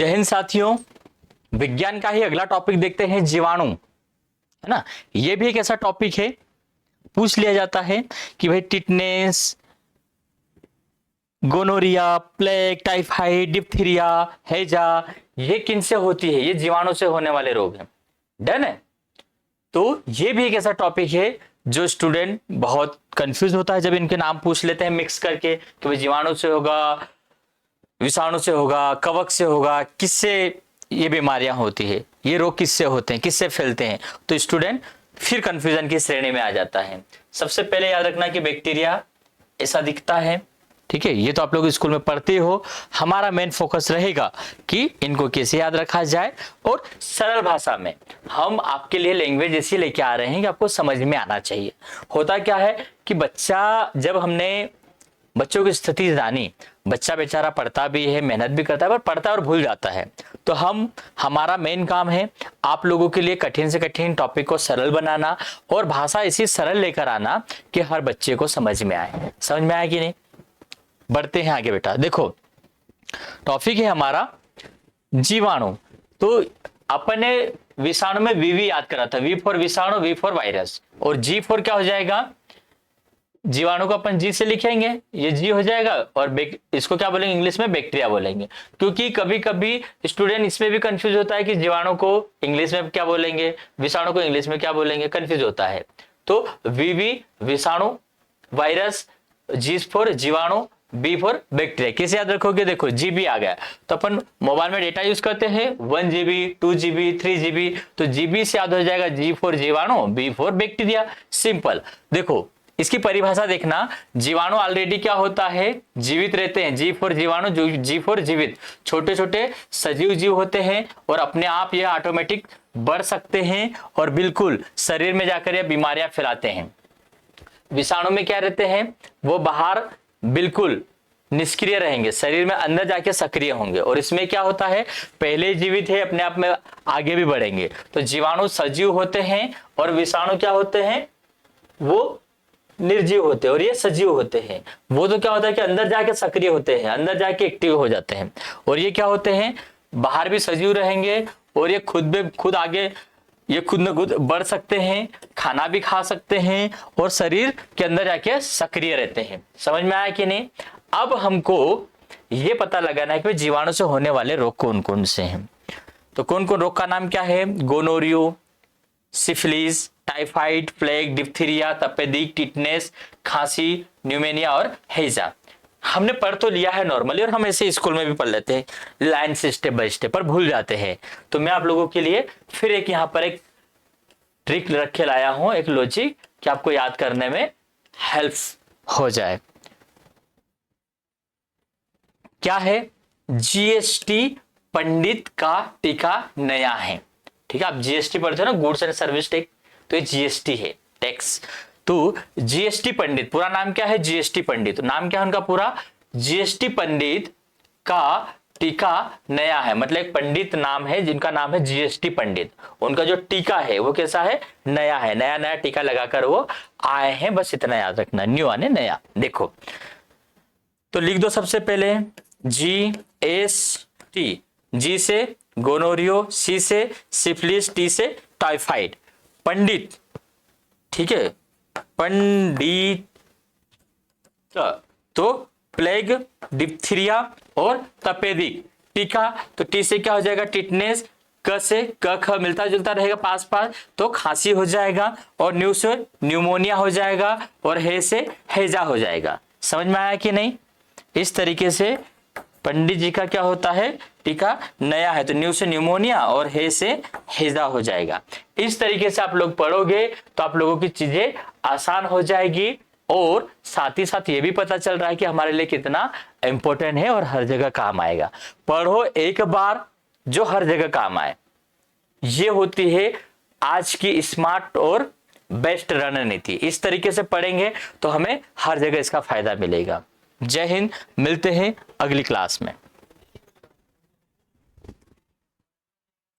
जय हिंद साथियों, विज्ञान का ही अगला टॉपिक देखते हैं, जीवाणु, है ना। ये भी एक ऐसा टॉपिक है, पूछ लिया जाता है कि भाई tetanus, gonorrhoea, plague, typhoid, diphtheria, हैजा, ये किनसे होती है? ये जीवाणु से होने वाले रोग हैं। डन है। तो ये भी एक ऐसा टॉपिक है जो स्टूडेंट बहुत कंफ्यूज होता है जब इनके नाम पूछ लेते हैं मिक्स करके कि भाई जीवाणु से होगा, विषाणु से होगा, कवक से होगा, किससे ये बीमारियां होती है, ये रोग किससे होते हैं, किससे फैलते हैं। तो स्टूडेंट फिर कंफ्यूजन की श्रेणी में आ जाता है। सबसे पहले याद रखना कि बैक्टीरिया ऐसा दिखता है, ठीक है। ये तो आप लोग स्कूल में पढ़ते हो। हमारा मेन फोकस रहेगा कि इनको कैसे याद रखा जाए और सरल भाषा में हम आपके लिए लैंग्वेज ऐसी लेके आ रहे हैं कि आपको समझ में आना चाहिए। होता क्या है कि जब हमने बच्चों की स्थिति जानी, बच्चा बेचारा पढ़ता भी है, मेहनत भी करता है, पर पढ़ता है और भूल जाता है। तो हमारा मेन काम है आप लोगों के लिए कठिन से कठिन टॉपिक को सरल बनाना और भाषा ऐसी सरल लेकर आना कि हर बच्चे को समझ में आए। समझ में आया कि नहीं? बढ़ते हैं आगे बेटा। देखो टॉपिक है हमारा जीवाणु। तो अपन ने विषाणु में वी याद करा था, वी फॉर विषाणु, वी फॉर वायरस, और जी फॉर क्या हो जाएगा? जीवाणु को अपन जी से लिखेंगे, ये जी हो जाएगा, और इसको क्या बोलेंगे इंग्लिश में? बैक्टीरिया बोलेंगे। क्योंकि कभी कभी स्टूडेंट इसमें भी कंफ्यूज होता है कि जीवाणु को इंग्लिश में क्या बोलेंगे, विषाणु को इंग्लिश में क्या बोलेंगे, कंफ्यूज होता है। तो वी विषाणु, वायरस, जी फॉर जीवाणु, बी फॉर बैक्टीरिया। कैसे याद रखोगे? देखो जीबी आ गया तो अपन मोबाइल में डेटा यूज करते हैं 1 GB, 2 GB, 3 GB। तो जीबी से याद हो जाएगा जी फॉर जीवाणु, बी फॉर बैक्टीरिया। सिंपल। देखो इसकी परिभाषा देखना, जीवाणु ऑलरेडी क्या होता है? जीवित रहते हैं। जी फॉर जीवाणु, जी फॉर जीवित, छोटे छोटे सजीव जीव होते हैं और अपने आप ये ऑटोमेटिक बढ़ सकते हैं और बिल्कुल शरीर में जाकर ये बीमारियां फैलाते हैं। विषाणु में क्या रहते हैं? वो बाहर बिल्कुल निष्क्रिय रहेंगे, शरीर में अंदर जाके सक्रिय होंगे। और इसमें क्या होता है? पहले जीवित है, अपने आप में आगे भी बढ़ेंगे। तो जीवाणु सजीव होते हैं और विषाणु क्या होते हैं? वो निर्जीव होते हैं और ये सजीव होते हैं। वो तो क्या होता है कि अंदर जाके सक्रिय होते हैं, अंदर जाके एक्टिव हो जाते हैं। और ये क्या होते हैं? बाहर भी सजीव रहेंगे और ये खुद आगे ये खुद न खुद बढ़ सकते हैं, खाना भी खा सकते हैं और शरीर के अंदर जाके सक्रिय रहते हैं। समझ में आया कि नहीं? अब हमको ये पता लगाना है कि जीवाणु से होने वाले रोग कौन कौन से हैं। तो कौन कौन रोग का नाम क्या है? गोनोरियो, सिफिलिस, टाइफाइड, प्लेग, डिप्थीरिया, तपेदिक, टिटनेस, खांसी, न्यूमोनिया और हैजा। हमने पढ़ तो लिया है नॉर्मली और हम ऐसे स्कूल में भी पढ़ लेते हैं लाइन से, स्टेप बाय स्टेप, पर भूल जाते हैं। तो मैं आप लोगों के लिए फिर एक यहाँ पर एक ट्रिक रख के लाया हूं, एक लॉजिक, कि आपको याद करने में हेल्प हो जाए। क्या है? जीएसटी पंडित का टीका नया है। ठीक है, आप जीएसटी पढ़ते हो ना, गुड्स एंड सर्विस टैक्स, तो ये जीएसटी है, टैक्स। तो जीएसटी पंडित, पूरा नाम क्या है? जीएसटी पंडित। नाम क्या है उनका पूरा? जीएसटी पंडित का टीका नया है। मतलब एक पंडित नाम है जिनका नाम है जीएसटी पंडित। उनका जो टीका है वो कैसा है? नया है। नया नया टीका लगाकर वो आए हैं, बस इतना याद रखना, न्यू आने नया। देखो तो लिख दो सबसे पहले जीएसटी। जी से गोनोरियो, सी से सिफिलिस, टी से टाइफाइड। पंडित, ठीक है, पंडित। तो प्लेग, डिप्थीरिया और तपेदिक। टीका, तो टी से क्या हो जाएगा? टिटनेस। क से क ख मिलता जुलता रहेगा पास पास, तो खांसी हो जाएगा। और न्यू से न्यूमोनिया हो जाएगा और हे से हैजा हो जाएगा। समझ में आया कि नहीं? इस तरीके से पंडित जी का क्या होता है? टीका नया है, तो न्यू से न्यूमोनिया और हे से हैजा हो जाएगा। इस तरीके से आप लोग पढ़ोगे तो आप लोगों की चीजें आसान हो जाएगी और साथ ही साथ ये भी पता चल रहा है कि हमारे लिए कितना इंपॉर्टेंट है और हर जगह काम आएगा। पढ़ो एक बार जो हर जगह काम आए, ये होती है आज की स्मार्ट और बेस्ट रणनीति। इस तरीके से पढ़ेंगे तो हमें हर जगह इसका फायदा मिलेगा। जय हिंद, मिलते हैं अगली क्लास में।